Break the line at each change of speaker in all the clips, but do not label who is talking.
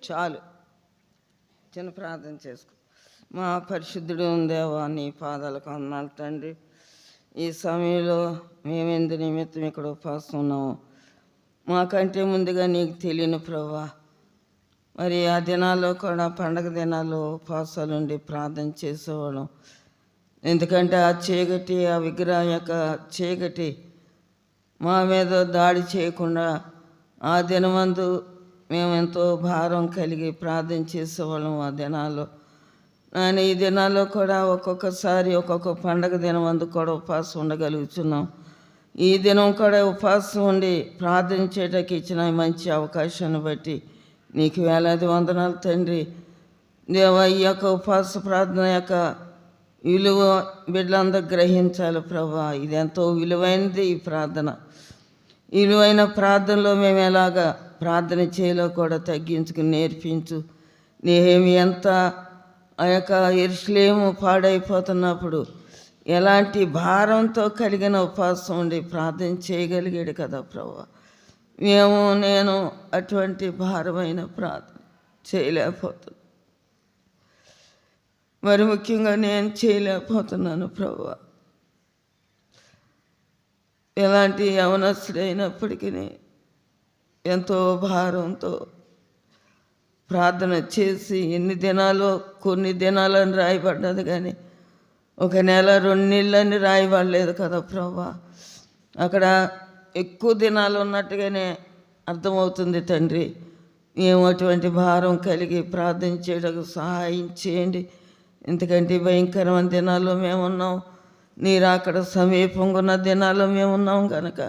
చాలు. చిన్న ప్రార్థన చేసుకో. మా పరిశుద్ధుడు దేవా, నీ పాదాలకు వందనాలు తండ్రి. ఈ సమయంలో మేము ఎందు నిమిత్తం ఇక్కడ ఉపవాసం ఉన్నాము మాకంటే ముందుగా నీకు తెలియని ప్రభా. మరి ఆ దినాల్లో కూడా పండగ దినాల్లో ఉపవాసాలు ఉండి ప్రార్థన చేసేవాళ్ళం. ఎందుకంటే ఆ చీకటి, ఆ విగ్రహం యొక్క చీకటి మా మీద దాడి చేయకుండా ఆ దినమందు మేము ఎంతో భారం కలిగి ప్రార్థన చేసేవాళ్ళం. ఆ దినాల్లో నేను ఈ దినాల్లో కూడా ఒక్కొక్కసారి ఒక్కొక్క పండగ దినమందు కూడా ఉపవాసం ఉండగలుగుతున్నాం. ఈ దినం కూడా ఉపవాసం ఉండి ప్రార్థించేటకి ఇచ్చిన మంచి అవకాశాన్ని బట్టి నీకు వేలాది వందనాలు తండ్రి. దేవా, ఈ యొక్క ఉపవాస ప్రార్థన యొక్క విలువ బిడ్డలందరూ గ్రహించాలి ప్రభా. ఇది ఎంతో విలువైనది ఈ ప్రార్థన. విలువైన ప్రార్థనలో మేము ఎలాగా ప్రార్థన చేయాలో కూడా తగ్గించుకుని నేర్పించు. నేమి ఎంత ఆ యొక్క యెరూషలేము పాడైపోతున్నప్పుడు ఎలాంటి భారంతో కలిగిన ఉపవాసం ఉండి ప్రార్థన చేయగలిగాడు కదా ప్రభా. నేను అటువంటి భారమైన ప్రార్థన చేయలేకపోతున్నాను. మరి ముఖ్యంగా నేను చేయలేకపోతున్నాను ప్రభా. ఎలాంటి యవనస్తుడైనప్పటికీ ఎంతో భారంతో ప్రార్థన చేసి ఎన్ని దినాలు, కొన్ని దినాలని రాయబడ్డది కానీ 1 నెల 2 నెలలని రాయబడలేదు కదా ప్రభా. అక్కడ ఎక్కువ దినాలు ఉన్నట్టుగానే అర్థమవుతుంది తండ్రి. మేము అటువంటి భారం కలిగి ప్రార్థన చేయడానికి సహాయం చేయండి. ఎందుకంటే భయంకరమైన దినాల్లో మేమున్నాం. నీరు అక్కడ సమీపంగా ఉన్న దినాల్లో మేమున్నాం కనుక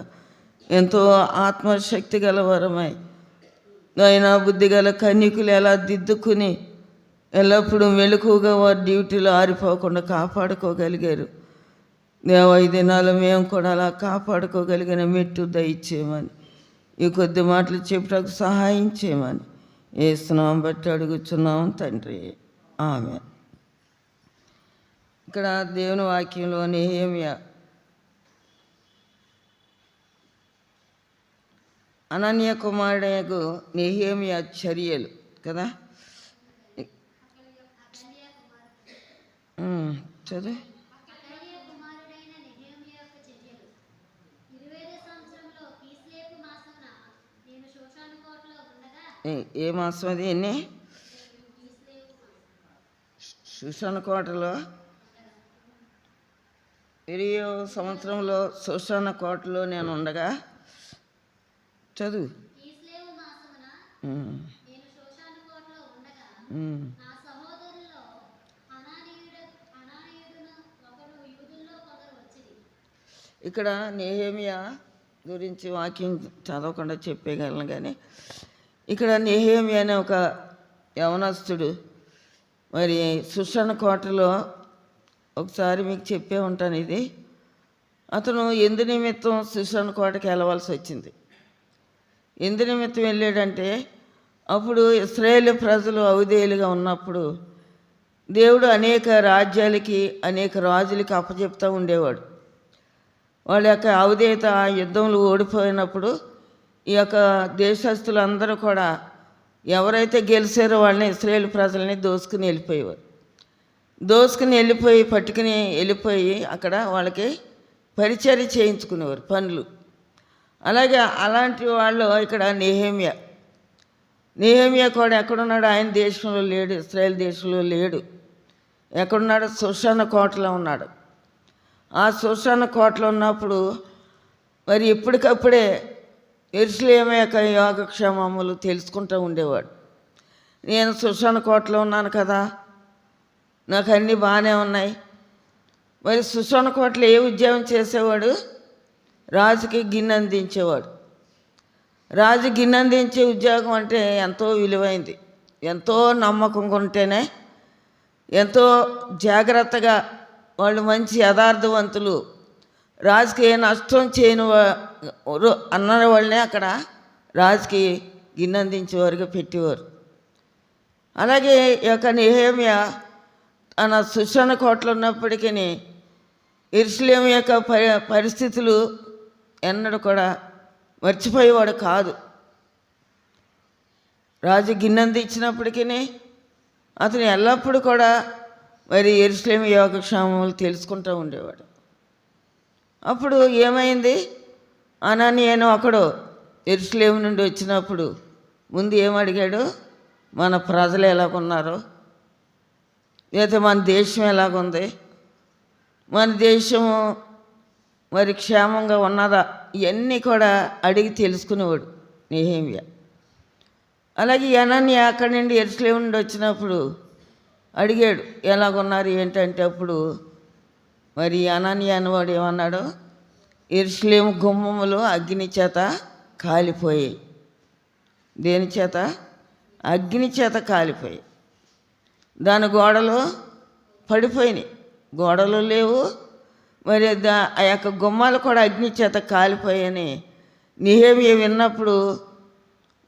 ఎంతో ఆత్మశక్తి గలవరమై అయినా బుద్ధి గల కన్యకులు ఎలా దిద్దుకుని ఎల్లప్పుడూ మెలకుగా వారి డ్యూటీలో ఆరిపోకుండా కాపాడుకోగలిగారు. దేవా, ఈ దినాలు మేము కూడా అలా కాపాడుకోగలిగిన మెట్టు దయచేయమని, ఈ కొద్ది మాటలు చెప్పడానికి సహాయం చేయమని యేసునామం బట్టి అడుగుచున్నాం తండ్రి, ఆమేన్. ఇక్కడ దేవుని వాక్యంలో నెహెమ్యా అనన్య కుమారుడు నెహెమ్యా చర్యలు కదా చదువు. ఏ మాసం అది? ఎన్ని? షూషాను కోటలో 20వ సంవత్సరంలో షూషాను కోటలో నేను ఉండగా చదువు. ఇక్కడ నెహెమ్యా గురించి వాక్యం చదవకుండా చెప్పేయగలను కానీ ఇక్కడ నెహెమ్యా అనే ఒక యవనస్తుడు మరి షూషాను కోటలో ఒకసారి మీకు చెప్పే ఉంటాను ఇది. అతను ఎందు నిమిత్తం షూషాను కోటకి వెళ్ళవలసి వచ్చింది. ఎందు నిమిత్తం వెళ్ళాడంటే అప్పుడు ఇశ్రాయేలు ప్రజలు అవిధేయులుగా ఉన్నప్పుడు దేవుడు అనేక రాజ్యాలకి అనేక రాజులకి అప్పచెప్తూ ఉండేవాడు. వాళ్ళ యొక్క అవిధేయత యుద్ధంలో ఓడిపోయినప్పుడు ఈ యొక్క దేశస్తులందరూ కూడా ఎవరైతే గెలిచారో వాళ్ళని ఇశ్రాయేలు ప్రజల్ని దోసుకుని వెళ్ళిపోయి అక్కడ వాళ్ళకి పరిచర్య చేయించుకునేవారు పనులు. అలాగే అలాంటి వాళ్ళు ఇక్కడ నెహెమ్యా కూడా ఎక్కడున్నాడు? ఆయన దేశంలో లేడు, ఇశ్రాయేల్ దేశంలో లేడు. ఎక్కడున్నాడు? షూషాను కోటలో ఉన్నాడు. ఆ షూషాను కోటలో ఉన్నప్పుడు మరి ఎప్పటికప్పుడే యెరూషలేము యొక్క యోగక్షేమములు తెలుసుకుంటూ ఉండేవాడు. నేను షూషాను కోటలో ఉన్నాను కదా, నాకు అన్నీ బాగానే ఉన్నాయి. మరి షూషాను కోటలో ఏ ఉద్యోగం చేసేవాడు? రాజుకి గిన్నె అందించేవాడు. రాజు గిన్నె అందించే ఉద్యోగం అంటే ఎంతో విలువైంది. ఎంతో నమ్మకంగా ఉంటేనే, ఎంతో జాగ్రత్తగా వాళ్ళు మంచి యథార్థవంతులు, రాజుకి ఏ నష్టం చేయని అన్న వాళ్ళనే అక్కడ రాజుకి గిన్నె అందించేవారుగా పెట్టేవారు. అలాగే ఈ యొక్క నెహెమ్యా తన షూషాను కోటలో ఉన్నప్పటికీ యెరూషలేము యొక్క పరిస్థితులు ఎన్నడూ కూడా మర్చిపోయేవాడు కాదు. రాజు గిన్నెంత ఇచ్చినప్పటికీ అతను ఎల్లప్పుడూ కూడా మరి యెరూషలేము యోగక్షేమములు తెలుసుకుంటూ ఉండేవాడు. అప్పుడు ఏమైంది, అననీయ ఒకడు యెరూషలేము నుండి వచ్చినప్పుడు ముందు ఏమడిగాడు, మన ప్రజలు ఎలాగున్నారో, లేదా మన దేశం ఎలాగుంది, మన దేశము మరి క్షేమంగా ఉన్నదా, ఇవన్నీ కూడా అడిగి తెలుసుకునేవాడు నెహెమ్యా. అలాగే అననీయ అక్కడి నుండి యెరూషలేము నుండి వచ్చినప్పుడు అడిగాడు ఎలాగున్నారు ఏంటంటే, అప్పుడు మరి అననీయ అనేవాడు ఏమన్నాడు, యెరూషలేము గుమ్మములు అగ్ని చేత కాలిపోయాయి. దేని చేత? అగ్ని చేత కాలిపోయాయి. దాని గోడలు పడిపోయినాయి, గోడలు లేవు, మరి ఆ యొక్క గుమ్మాలు కూడా అగ్ని చేత కాలిపోయాయని నెహెమ్యా విన్నప్పుడు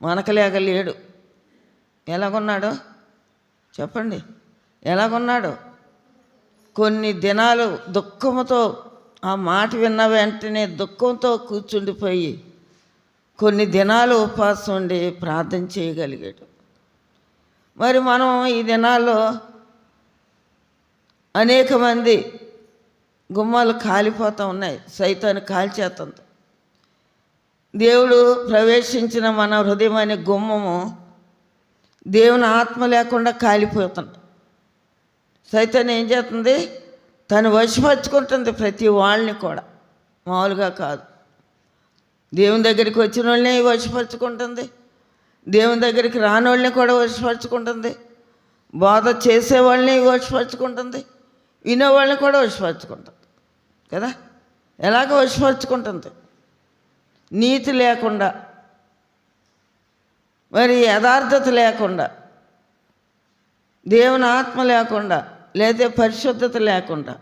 మనకలేక లేడు. ఎలాగున్నాడు చెప్పండి, ఎలాగున్నాడు? కొన్ని దినాలు దుఃఖంతో, ఆ మాట విన్న వెంటనే దుఃఖంతో కూర్చుండిపోయి కొన్ని దినాలు ఉపవాసం ఉండి ప్రార్థన చేయగలిగాడు. మరి మనం ఈ దినాల్లో అనేక మంది గుమ్మాలు కాలిపోతూ ఉన్నాయి, సైతాన్ని కాల్చేస్తుంది. దేవుడు ప్రవేశించిన మన హృదయం అనే గుమ్మము దేవుని ఆత్మ లేకుండా కాలిపోతుంది. సైతాన్ని ఏం చేస్తుంది, తను వశపరుచుకుంటుంది ప్రతి వాళ్ళని కూడా, మామూలుగా కాదు. దేవుని దగ్గరికి వచ్చిన వాళ్ళని వశపరుచుకుంటుంది, దేవుని దగ్గరికి రాని వాళ్ళని కూడా వశపరుచుకుంటుంది, బోధ చేసేవాళ్ళని వశపరుచుకుంటుంది, వినేవాళ్ళని కూడా వశపరుచుకుంటుంది కదా. ఎలాగ వశపరుచుకుంటుంది? నీతి లేకుండా, మరి యథార్థత లేకుండా, దేవుని ఆత్మ లేకుండా, లేదా పరిశుద్ధత లేకుండా,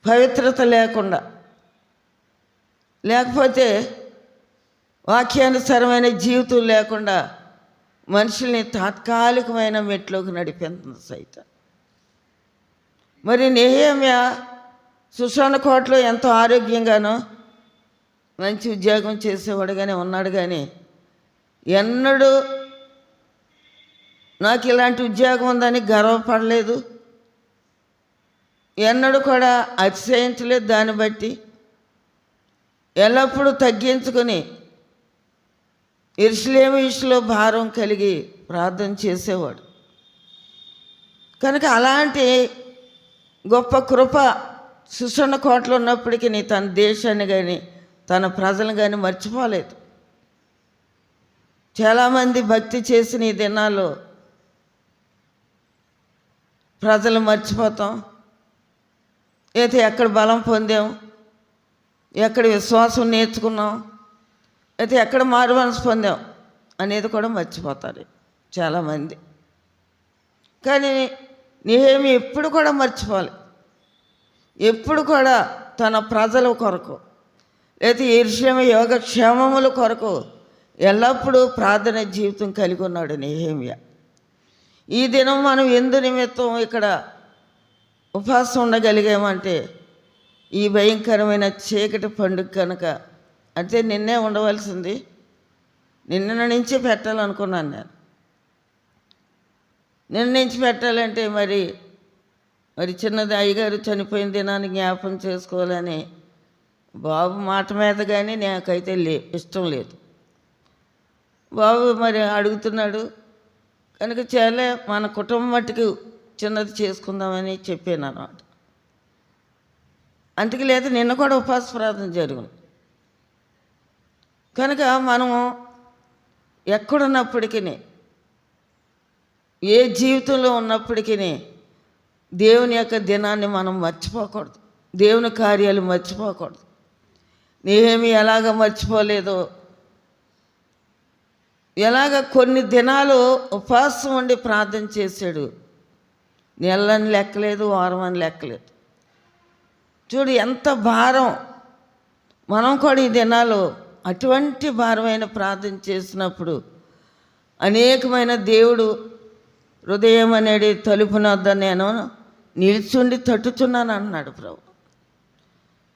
పవిత్రత లేకుండా, లేకపోతే వాక్యానుసారమైన జీవితం లేకుండా మనుషుల్ని తాత్కాలికమైన మెట్లోకి నడిపిస్తుంది సైతం. మరి నెహెమ్యా సుషాన కోటలో ఎంతో ఆరోగ్యంగానో మంచి ఉద్యోగం చేసేవాడుగానే ఉన్నాడు, కానీ ఎన్నడూ నాకు ఇలాంటి ఉద్యోగం ఉందని గర్వపడలేదు, ఎన్నడూ కూడా అతిశయించలేదు. దాన్ని బట్టి ఎల్లప్పుడూ తగ్గించుకొని యెరూషలేము విషయంలో భారం కలిగి ప్రార్థన చేసేవాడు. కనుక అలాంటి గొప్ప కృప సుషణ కోటలో ఉన్నప్పటికీ తన దేశాన్ని కానీ తన ప్రజలను కానీ మర్చిపోలేదు. చాలామంది భక్తి చేసిన ఈ దినాల్లో ప్రజలు మర్చిపోతాం. అయితే ఎక్కడ బలం పొందాం, ఎక్కడ విశ్వాసం నేర్చుకున్నాం, అయితే ఎక్కడ మారు మనసు పొందాం అనేది కూడా మర్చిపోతారు చాలామంది. కానీ నెహెమ్యా ఎప్పుడు కూడా మర్చిపోవాలి, ఎప్పుడు కూడా తన ప్రజల కొరకు, లేదా యెరూషలేము యోగక్షేమముల కొరకు ఎల్లప్పుడూ ప్రార్థన జీవితం కలిగి ఉన్నాడు నెహెమ్యా. ఈ దినం మనం ఎందు నిమిత్తం ఇక్కడ ఉపవాసం ఉండగలిగామంటే ఈ భయంకరమైన చీకటి పండుగ కనుక. అంటే నిన్నే ఉండవలసింది, నిన్న నుంచి పెట్టాలనుకున్నాను నేను. నిన్న నుంచి పెట్టాలంటే మరి చిన్నది అయ్యగారు చనిపోయిన దినాన్ని జ్ఞాపకం చేసుకోవాలని బాబు మాట మీద కానీ నాకైతే ఇష్టం లేదు. బాబు మరి అడుగుతున్నాడు కనుక చాలా మన కుటుంబం మట్టుకు చిన్నది చేసుకుందామని చెప్పాను అన్నమాట. అందుకే లేదు నిన్న కూడా ఉపవాస ప్రార్థన జరుగును. కనుక మనము ఎక్కడున్నప్పటికీ, ఏ జీవితంలో ఉన్నప్పటికీ దేవుని యొక్క దినాన్ని మనం మర్చిపోకూడదు, దేవుని కార్యాలు మర్చిపోకూడదు. నెహెమ్యా ఎలాగ మర్చిపోలేదో, ఎలాగ కొన్ని దినాలు ఉపవాసం ఉండి ప్రార్థన చేశాడు. నెలని లెక్కలేదు, వారం అని లెక్కలేదు. చూడు ఎంత భారం. మనం కూడా ఈ దినాలు అటువంటి భారమైన ప్రార్థన చేసినప్పుడు అనేకమైన దేవుడు హృదయం అనేది తలుపునొద్ద నేను నిల్చుండి తట్టుచున్నాను అన్నాడు ప్రభు.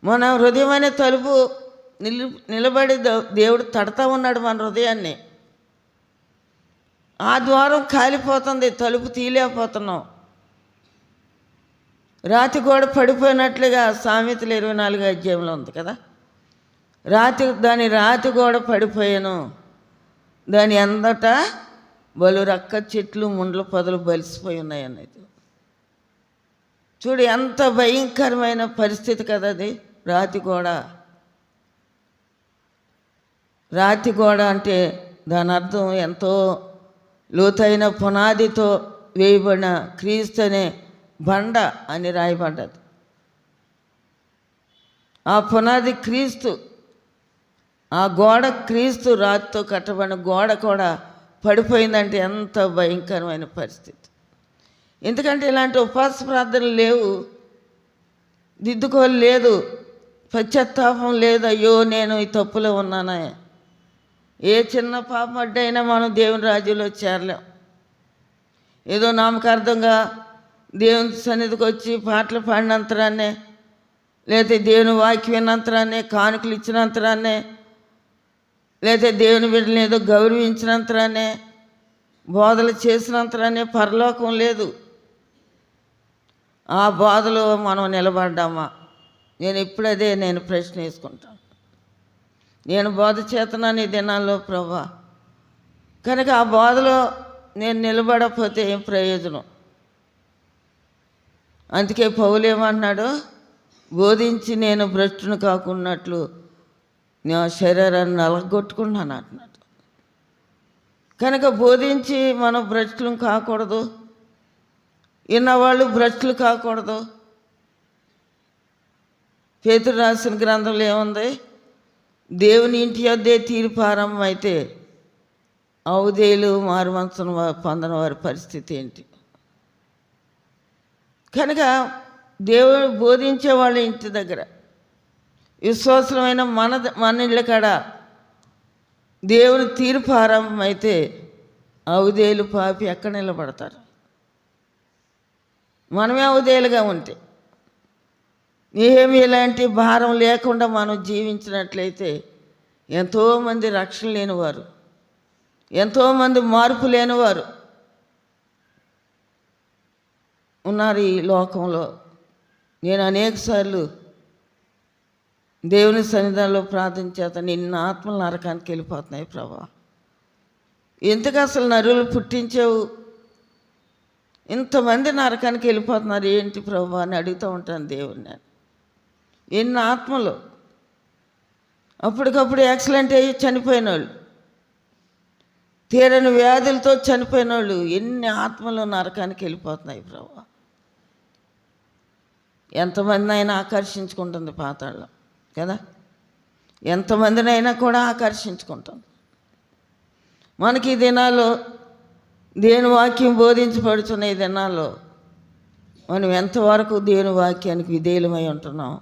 మన హృదయం అనే తలుపు నిలబడి దేవుడు తడతా ఉన్నాడు మన హృదయాన్ని. ఆ ద్వారం కాలిపోతుంది, తలుపు తీయలేకపోతున్నాం. రాతి గోడ పడిపోయినట్లుగా సామెతలు 24 అధ్యాయంలో ఉంది కదా. రాతి గోడ పడిపోయాను, దాని అందట బలు రక్క చెట్లు ముండ్ల పొదలు బలిసిపోయి ఉన్నాయి అనేది. చూడు ఎంత భయంకరమైన పరిస్థితి కదా అది. రాతి గోడ అంటే దాని అర్థం ఎంతో లోతైన పునాదితో వేయబడిన క్రీస్తు అనే బండ అని రాయబడ్డది. ఆ పునాది క్రీస్తు, ఆ గోడ క్రీస్తు, రాతితో కట్టబడిన గోడ కూడా పడిపోయిందంటే ఎంత భయంకరమైన పరిస్థితి. ఎందుకంటే ఇలాంటి ఉపవాస ప్రార్థనలు లేవు, దిద్దుకోలు లేదు, పశ్చాత్తాపం లేదు. అయ్యో నేను ఈ తప్పులో ఉన్నానే. ఏ చిన్న పాపం అడ్డైనా మనం దేవుని రాజ్యంలో చేరలేం. ఏదో నామకార్థంగా దేవుని సన్నిధికి వచ్చి పాటలు పాడినంతరాన్నే, లేకపోతే దేవుని వాక్యం విన్నంతరాన్నే, కానుకలు ఇచ్చినంతరాన్నే, లేకపోతే దేవుని బిడ్డలను ఏదో గౌరవించినంతరాన్నే, బోధలు చేసినంతరాన్నే పరలోకం లేదు. ఆ బోధలో మనం నిలబడ్డామా? నేను ప్రశ్న వేసుకుంటాను. నేను బోధ చేతనాను ఈ దినాల్లో ప్రభా, కనుక ఆ బోధలో నేను నిలబడకపోతే ఏం ప్రయోజనం? అందుకే పౌలు ఏమన్నాడు, బోధించి నేను భ్రష్టును కాకున్నట్లు నా శరీరాన్ని నలగొట్టుకున్నాను అంటున్నాడు. కనుక బోధించి మనం భ్రష్టులు కాకూడదు, విన్నవాళ్ళు భ్రష్టులు కాకూడదు. పేతురు రాసిన గ్రంథంలో ఏముంది? దేవుని ఇంటి యొద్దే తీర్పు ఆరంభమైతే ఔదేలు మారుమనసును పొందని వారి పరిస్థితి ఏంటి? కనుక దేవుడు బోధించే వాళ్ళ ఇంటి దగ్గర, విశ్వాసమైన మన ఇళ్ళ కాడ దేవుని తీర్పు ఆరంభమైతే ఔదేలు పాపి ఎక్కడ నిలబడతారు? మనమే ఔదేలుగా ఉంటే, ఏమి ఇలాంటి భారం లేకుండా మనం జీవించినట్లయితే ఎంతోమంది రక్షణ లేనివారు, ఎంతోమంది మార్పు లేనివారు ఉన్నారు ఈ లోకంలో. నేను అనేకసార్లు దేవుని సన్నిధానంలో ప్రార్థన చేత నిన్న ఆత్మలు నరకానికి వెళ్ళిపోతున్నాయి ప్రభా, ఎందుకు అసలు నరులు పుట్టించావు? ఇంతమంది నరకానికి వెళ్ళిపోతున్నారు ఏంటి ప్రభా అని అడుగుతూ ఉంటాను దేవుని. నేను ఎన్ని ఆత్మలు అప్పటికప్పుడు యాక్సిడెంట్ అయ్యి చనిపోయిన వాళ్ళు, తీరని వ్యాధులతో చనిపోయిన వాళ్ళు, ఎన్ని ఆత్మలు నరకానికి వెళ్ళిపోతున్నాయి ప్రభా. ఎంతమంది అయినా ఆకర్షించుకుంటుంది పాతాళం కదా, ఎంతమందినైనా కూడా ఆకర్షించుకుంటుంది. మనకి ఈ దినాల్లో దేవుని వాక్యం బోధించబడుతున్న ఈ దినాల్లో మనం ఎంతవరకు దేవుని వాక్యానికి విధేయులమై ఉంటున్నాం,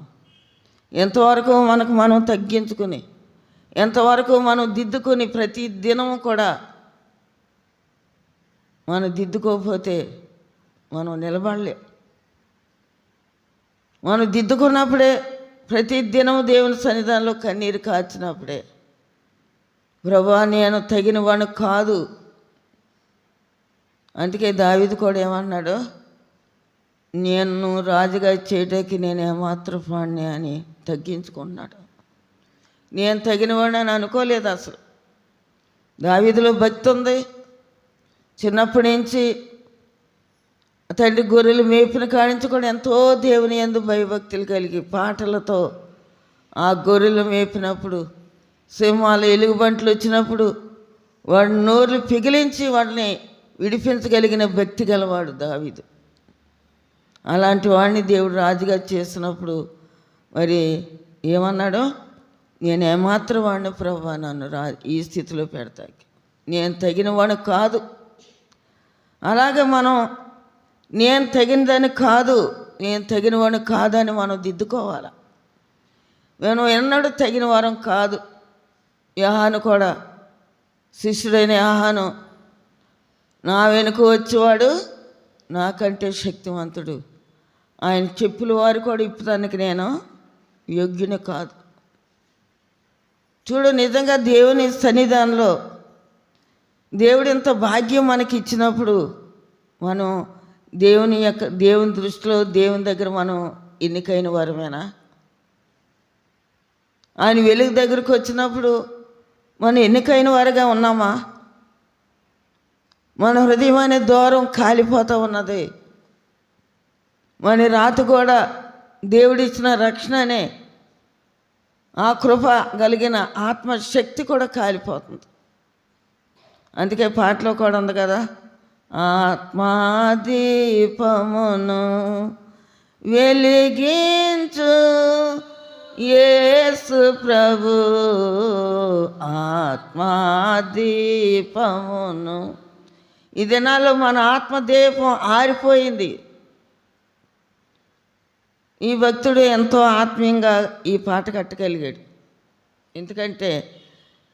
ఎంతవరకు మనం తగ్గించుకుని, ఎంతవరకు మనం దిద్దుకొని, ప్రతి దినము కూడా మనం దిద్దుకోకపోతే మనం నిలబడలేం. మనం దిద్దుకున్నప్పుడే, ప్రతి దినము దేవుని సన్నిధానంలో కన్నీరు కార్చినప్పుడే ప్రభువా నేను తగిన వాడు కాదు. అందుకే దావీదు కూడా ఏమన్నాడు, నేను రాజుగా చేయడానికి నేను ఏమాత్రం వాడిని అని తగ్గించుకున్నాడు. నేను తగినవాడిని అని అనుకోలేదు అసలు. దావీదులో భక్తి ఉంది. చిన్నప్పటి నుంచి తండ్రి గొర్రెలు మేపిన కాడించి కూడా ఎంతో దేవుని యందు భయభక్తులు కలిగి పాటలతో ఆ గొర్రెలు మేపినప్పుడు, సింహాలు ఎలుగుబంట్లు వచ్చినప్పుడు వాడి నోర్లు పిగిలించి వాడిని విడిపించగలిగిన భక్తి గలవాడు దావీదు. అలాంటి వాడిని దేవుడు రాజుగా చేసినప్పుడు మరి ఏమన్నాడు, నేను ఏమాత్రం వాడిని ప్రభువా నన్ను ఈ స్థితిలో పెడతాకి, నేను తగిన వాడు కాదు. అలాగే మనం నేను తగినదని కాదు, నేను తగిన వాడిని కాదని మనం దిద్దుకోవాలి. మనం ఎన్నడూ తగిన వారం కాదు. యోహాను కూడా, శిష్యుడైన యోహాను, నా వెనుక వచ్చేవాడు నాకంటే శక్తివంతుడు, ఆయన చెప్పుల వారు కూడా ఇప్పడానికి నేను యోగ్యుని కాదు. చూడు, నిజంగా దేవుని సన్నిధానంలో దేవుడు ఇంత భాగ్యం మనకి ఇచ్చినప్పుడు మనం దేవుని దృష్టిలో దేవుని దగ్గర మనం ఎన్నికైన వారమేనా? ఆయన వెలుగు దగ్గరకు వచ్చినప్పుడు మనం ఎన్నికైన వారుగా ఉన్నామా? మన హృదయం అనే దూరం కాలిపోతూ ఉన్నది. మన రాత కూడా దేవుడిచ్చిన రక్షణ అనే ఆ కృప కలిగిన ఆత్మశక్తి కూడా కాలిపోతుంది. అందుకే పాటలో కూడా ఉంది కదా, ఆత్మాదీపమును వెలిగించు యేసు ప్రభు, ఆత్మాదీపమును. ఈ దినాల్లో మన ఆత్మదీపం ఆరిపోయింది. ఈ భక్తుడు ఎంతో ఆత్మీయంగా ఈ పాట కట్టగలిగాడు. ఎందుకంటే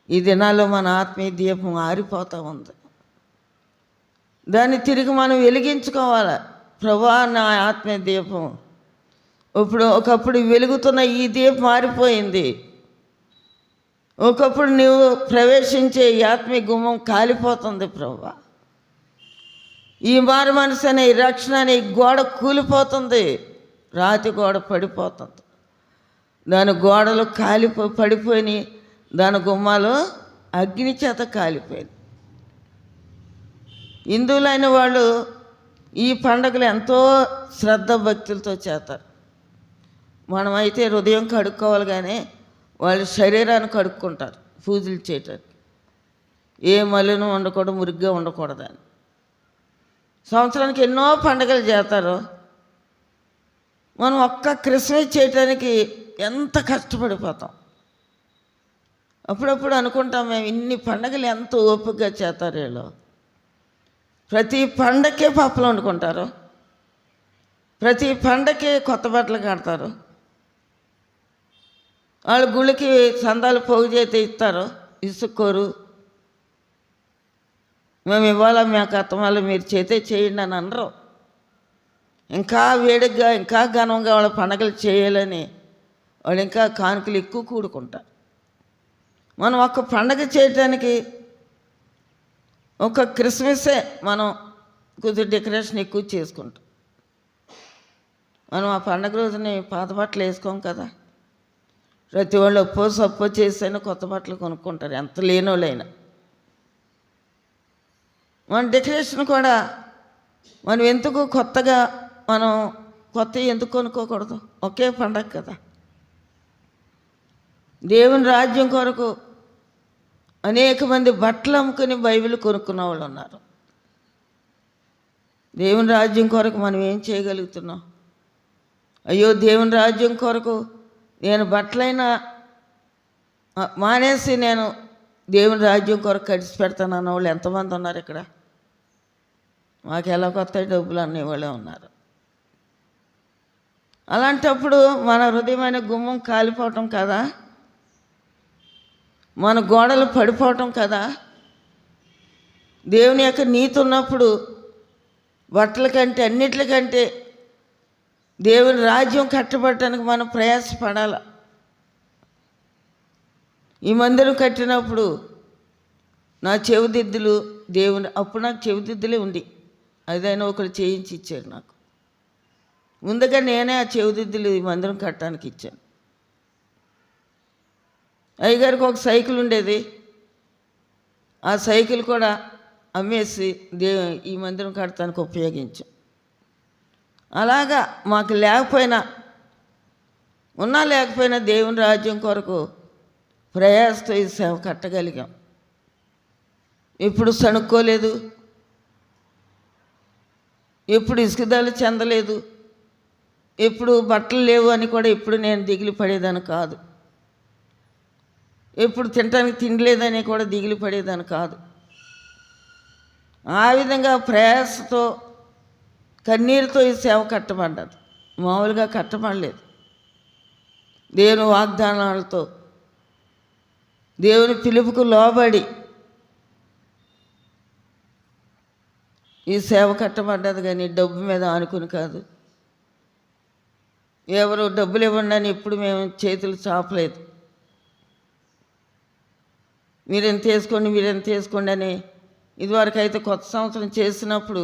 ఈ దినాల్లో మన ఆత్మీయ దీపం ఆరిపోతూ ఉంది. దాన్ని తిరిగి మనం వెలిగించుకోవాలి. ప్రభువా, నా ఆత్మీయ దీపం ఒకప్పుడు వెలుగుతున్న ఈ దీపం ఆరిపోయింది. ఒకప్పుడు నువ్వు ప్రవేశించే ఈ ఆత్మీయ గుమ్మం కాలిపోతుంది ప్రభువా. ఈ మారు మనసు అనే ఈ రక్షణ అనే గోడ కూలిపోతుంది. రాతి గోడ పడిపోతుంది. దాని గోడలు పడిపోయి దాని గుమ్మాలు అగ్ని చేత కాలిపోయింది. హిందువులైన వాళ్ళు ఈ పండుగలు ఎంతో శ్రద్ధ భక్తులతో చేస్తారు. మనమైతే హృదయం కడుక్కోవాలి, కానీ వాళ్ళు శరీరాన్ని కడుక్కుంటారు పూజలు చేయటానికి. ఏ మలినం ఉండకూడదు, మురిగ్గా ఉండకూడదని. సంవత్సరానికి ఎన్నో పండుగలు చేస్తారు. మనం ఒక్క క్రిస్మస్ చేయటానికి ఎంత కష్టపడిపోతాం. అప్పుడప్పుడు అనుకుంటాం, మేము ఇన్ని పండుగలు ఎంత ఓపికగా చేస్తారు వీళ్ళు. ప్రతి పండగకే పప్పులు వండుకుంటారు, ప్రతి పండగకే కొత్త బట్టలు కడతారు. వాళ్ళు గుళ్ళకి సందాలు పోగు చేస్తే ఇస్తారు, ఇసుకోరు. మేము ఇవ్వాలా, మాకు అత్తమాల మీరు చేతే చేయండి అని అనరు. ఇంకా వేడిగ్గా ఇంకా ఘనంగా వాళ్ళ పండగలు చేయాలని వాళ్ళు ఇంకా కానుకలు ఎక్కువ కూడుకుంటారు. మనం ఒక్క పండగ చేయటానికి ఒక క్రిస్మసే మనం కొద్దిగా డెకరేషన్ ఎక్కువ చేసుకుంటాం. మనం ఆ పండగ రోజుని పాత బట్టలు వేసుకోం కదా. ప్రతి వాళ్ళు సప్పో చేసైనా కొత్త బట్టలు కొనుక్కుంటారు, ఎంత లేనోళ్ళైనా. మన డెకరేషన్ కూడా మనం ఎందుకు కొత్తగా ఎందుకు కొనుక్కోకూడదు? ఒకే పండగ కదా. దేవుని రాజ్యం కొరకు అనేక మంది బట్టలు అమ్ముకుని బైబిల్ కొనుక్కున్న వాళ్ళు ఉన్నారు. దేవుని రాజ్యం కొరకు మనం ఏం చేయగలుగుతున్నాం? అయ్యో, దేవుని రాజ్యం కొరకు నేను బట్టలైనా మానేసి నేను దేవుని రాజ్యం కొరకు ఖర్చు పెడతాను అన్న వాళ్ళు ఎంతమంది ఉన్నారు ఇక్కడ? మాకు ఎలా కొత్త డబ్బులు అనేవాళ్ళే ఉన్నారు. అలాంటప్పుడు మన హృదయమైన గుమ్మం కాలిపోవటం కదా, మన గోడలు పడిపోవటం కదా. దేవుని యొక్క నీతి ఉన్నప్పుడు బట్టల కంటే అన్నిటికంటే దేవుని రాజ్యం కట్టబడటానికి మనం ప్రయాసపడాలి. ఈ మందిరం కట్టినప్పుడు నా చెవిదిద్దులు అప్పుడు నాకు చెవిదిద్దులే ఉండి, అదైనా ఒకరు చేయించి ఇచ్చారు నాకు. ముందుగా నేనే ఆ చెవిదిద్దులు ఈ మందిరం కట్టడానికి ఇచ్చాను. అయ్యగారికి ఒక సైకిల్ ఉండేది, ఆ సైకిల్ కూడా అమ్మేసి ఈ మందిరం కట్టడానికి ఉపయోగించాం. అలాగా మాకు లేకపోయినా దేవుని రాజ్యం కొరకు ప్రయాసతో ఈ సేవ కట్టగలిగాం. ఎప్పుడు సణుక్కోలేదు, ఎప్పుడు ఇసుకదాలు చెందలేదు, ఎప్పుడు బట్టలు లేవు అని కూడా ఎప్పుడు నేను దిగులు పడేదాన్ని కాదు. ఎప్పుడు తినడానికి తిండి లేదని కూడా దిగులు పడేదాన్ని కాదు. ఆ విధంగా ప్రయాసతో కన్నీరుతో ఈ సేవ కట్టబడ్డది, మామూలుగా కట్టబడలేదు. దేవుని వాగ్దానాలతో దేవుని పిలుపుకు లోబడి ఈ సేవ కట్టబడ్డది, కానీ డబ్బు మీద ఆనుకుని కాదు. ఎవరు డబ్బులు ఇవ్వండి అని ఎప్పుడు మేము చేతులు చాపలేదు. మీరెంత తీసుకోండి అని ఇదివరకు అయితే కొత్త సంవత్సరం చేసినప్పుడు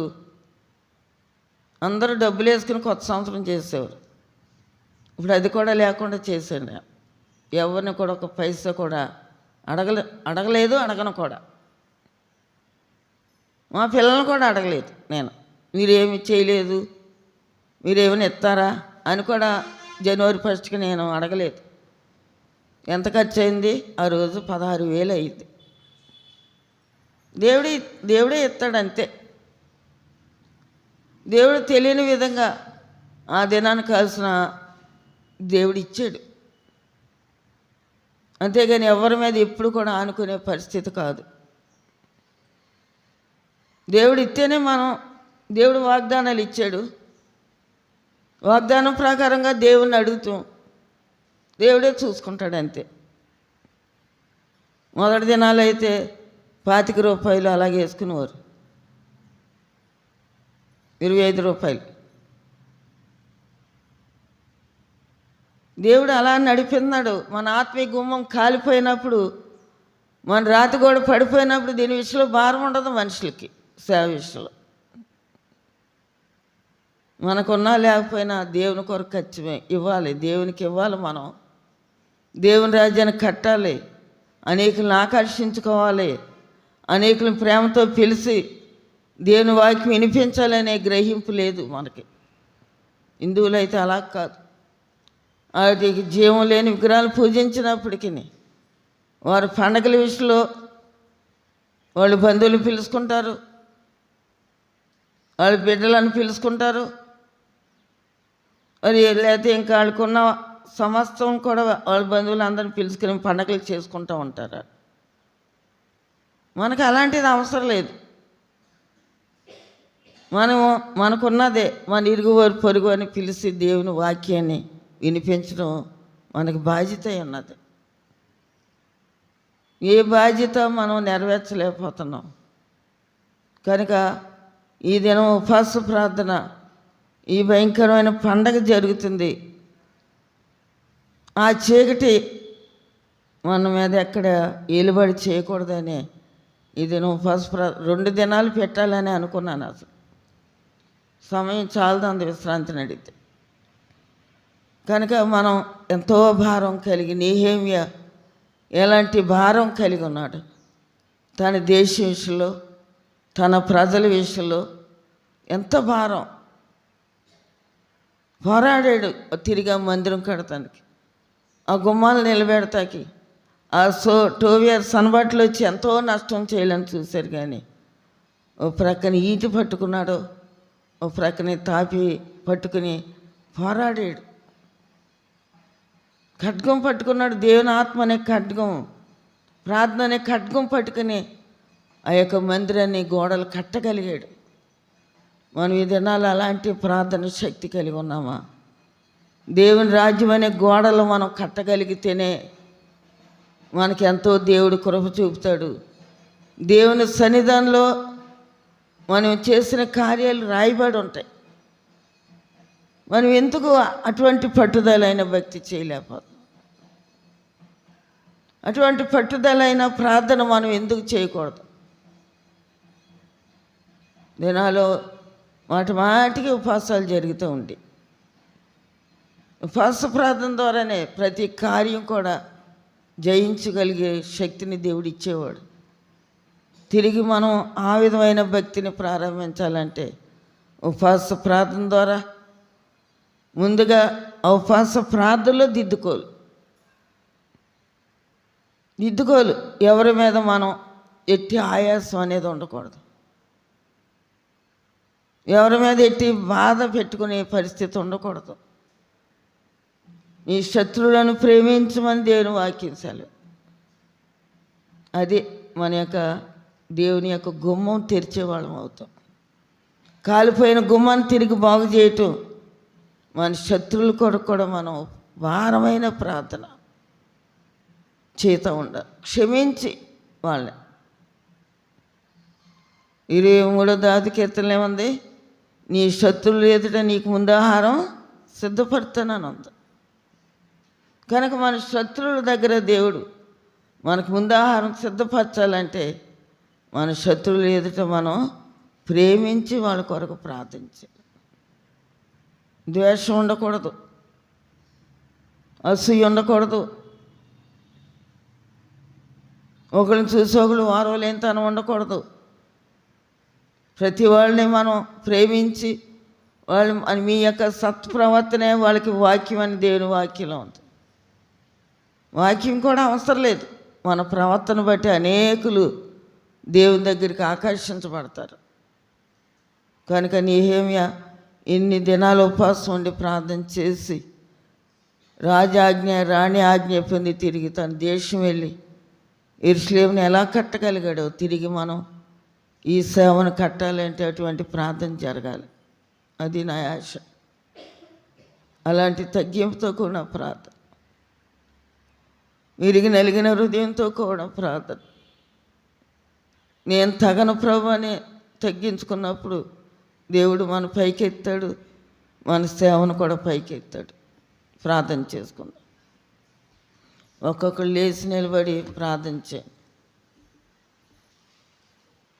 అందరూ డబ్బులు వేసుకుని కొత్త సంవత్సరం చేసేవారు. ఇప్పుడు అది కూడా లేకుండా చేశాను. ఎవరిని కూడా ఒక పైసా కూడా అడగలేదు, అడగను కూడా. మా పిల్లల్ని కూడా అడగలేదు నేను. మీరేమి చేయలేదు, మీరేమైనా ఇస్తారా అని కూడా జనవరి 1కి నేను అడగలేదు. ఎంత ఖర్చు అయింది ఆ రోజు? 16,000 అయింది. దేవుడే ఇస్తాడు అంతే. దేవుడు తెలియని విధంగా ఆ దినానికి కావాల్సిన దేవుడు ఇచ్చాడు. అంతేగాని ఎవరి మీద ఎప్పుడు కూడా ఆనుకునే పరిస్థితి కాదు. దేవుడు ఇస్తేనే దేవుడు వాగ్దానాలు ఇచ్చాడు. వాగ్దానం ప్రకారంగా దేవుణ్ణి అడుగుతాం, దేవుడే చూసుకుంటాడు అంతే. మొదటి దినాలు అయితే 25 రూపాయలు అలాగే వేసుకునేవారు, 25 రూపాయలు. దేవుడు అలా నడిపిస్తున్నాడు. మన ఆత్మీయ గుమ్మం కాలిపోయినప్పుడు, మన రాతి గోడ పడిపోయినప్పుడు దీని విషయంలో భారం ఉండదు మనుషులకి. సేవ విషయంలో మనకున్నా లేకపోయినా దేవుని కొరకు ఖర్చు ఇవ్వాలి, దేవునికి ఇవ్వాలి. మనం దేవుని రాజ్యాన్ని కట్టాలి, అనేకులను ఆకర్షించుకోవాలి, అనేకులను ప్రేమతో పిలిచి దేవుని వాక్యం వినిపించాలనే గ్రహింపు లేదు మనకి. హిందువులైతే అలా కాదు. వాటికి జీవం లేని విగ్రహాలు పూజించినప్పటికీ వారు పండగల విషయంలో వాళ్ళు బంధువులు పిలుచుకుంటారు, వాళ్ళ బిడ్డలను పిలుచుకుంటారు, మరి లేకపోతే ఇంకా వాళ్ళకున్న సమస్తం కూడా వాళ్ళ బంధువులు అందరిని పిలుచుకుని పండగలు చేసుకుంటూ ఉంటారు. మనకు అలాంటిది అవసరం లేదు. మనకున్నదే మన ఇరుగు పొరుగు అని పిలిచి దేవుని వాక్యాన్ని వినిపించడం మనకు బాధ్యత ఉన్నది. ఏ బాధ్యత మనం నెరవేర్చలేకపోతున్నాం కనుక ఈ దినం ఉపవాస ప్రార్థన, ఈ భయంకరమైన పండగ జరుగుతుంది. ఆ చీకటి మన మీద ఎక్కడ ఏలుబడి చేయకూడదని ఈ దినం ఉపవాస 2 దినాలు పెట్టాలని అనుకున్నాను. అసలు సమయం చాలదంది విశ్రాంతిని అడిగితే. కనుక మనం ఎంతో భారం కలిగి, నెహెమ్యా ఎలాంటి భారం కలిగి ఉన్నాడు. తన దేశం విషయంలో, తన ప్రజల విషయంలో ఎంత భారం. పోరాడాడు తిరిగి మందిరం కడతానికి, ఆ గుమ్మాలు నిలబెడతాకి. ఆ టోవియర్ సనబట్లు వచ్చి ఎంతో నష్టం చేయాలని చూశారు. కానీ ఓ ప్రక్కన ఈటి పట్టుకున్నాడు, ఓ ప్రక్కన తాపి పట్టుకుని పోరాడాడు. ఖడ్గం పట్టుకున్నాడు, దేవుని ఆత్మ అనే ఖడ్గం, ప్రార్థన అనే ఖడ్గం పట్టుకుని ఆ యొక్క మందిరాన్ని గోడలు కట్టగలిగాడు. మనం ఈ దినాలు అలాంటి ప్రార్థన శక్తి కలిగి ఉన్నామా? దేవుని రాజ్యం అనే గోడలు మనం కట్టగలిగితేనే మనకి ఎంతో దేవుడు కృప చూపుతాడు. దేవుని సన్నిధానంలో మనం చేసిన కార్యాలు రాయబడి ఉంటాయి. మనం ఎందుకు అటువంటి పట్టుదలైన భక్తి చేయలేకపోతాం? అటువంటి పట్టుదలైన ప్రార్థన మనం ఎందుకు చేయకూడదు? దినాలు మాటికి ఉపవాసాలు జరుగుతూ ఉండి, ఉపవాస ప్రార్థన ద్వారానే ప్రతి కార్యం కూడా జయించగలిగే శక్తిని దేవుడు ఇచ్చేవాడు. తిరిగి మనం ఆ విధమైన భక్తిని ప్రారంభించాలంటే ఉపవాస ప్రార్థన ద్వారా ముందుగా ఉపవాస ప్రార్థనలో దిద్దుకోలు ఎవరి మీద మనం ఎట్టి ఆయాసం అనేది ఉండకూడదు. ఎవరి మీద ఎట్టి బాధ పెట్టుకునే పరిస్థితి ఉండకూడదు. నీ శత్రువులను ప్రేమించమని దేవుని వాక్యం సెలవు. అది మన యొక్క దేవుని యొక్క గుమ్మం తెరిచేవాళ్ళం అవుతాం. కాలిపోయిన గుమ్మాన్ని తిరిగి బాగు చేయటం, మన శత్రువుల కొరకు కూడా మనం భారమైన ప్రార్థన చేత ఉండాలి. క్షమించి వాళ్ళని 23వ కీర్తనలో ఏముంది? నీ శత్రువులు ఎదుట నీకు ముందు ఆహారం సిద్ధపడతానని ఉంది. కనుక మన శత్రువుల దగ్గర దేవుడు మనకు ముందు ఆహారం సిద్ధపరచాలంటే మన శత్రువుల ఎదుట మనం ప్రేమించి వాళ్ళ కొరకు ప్రార్థించాలి. ద్వేషం ఉండకూడదు, అసూయ ఉండకూడదు, ఒకరిని చూసి ఒకరు వారవలేనితనం ఉండకూడదు. ప్రతి వాళ్ళని మనం ప్రేమించి వాళ్ళు మీ యొక్క సత్ప్రవర్తనే వాళ్ళకి వాక్యం అని దేవుని వాక్యంలో ఉంది. వాక్యం కూడా అవసరం లేదు, మన ప్రవర్తన బట్టి అనేకులు దేవుని దగ్గరికి ఆకర్షించబడతారు. కనుక నెహెమ్యా ఇన్ని దినాలు ఉపవాసం ఉండి ప్రార్థన చేసి రాజాజ్ఞ రాణి ఆజ్ఞ పొంది తిరిగి తన దేశం వెళ్ళి యెరూషలేమును ఎలా కట్టగలిగాడో తిరిగి మనం ఈ సేవను కట్టాలంటే అటువంటి ప్రార్థన జరగాలి. అది నా ఆశ. అలాంటి తగ్గింపుతో కూడిన ప్రార్థన, విరిగి నలిగిన హృదయంతో కూడిన ప్రార్థన. నేను తగను ప్రభు అని తగ్గించుకున్నప్పుడు దేవుడు మన పైకెత్తాడు, మన సేవను కూడా పైకెత్తాడు. ప్రార్థన చేసుకుందాం. ఒక్కొక్కరు లేచి నిలబడి ప్రార్థన చేయండి.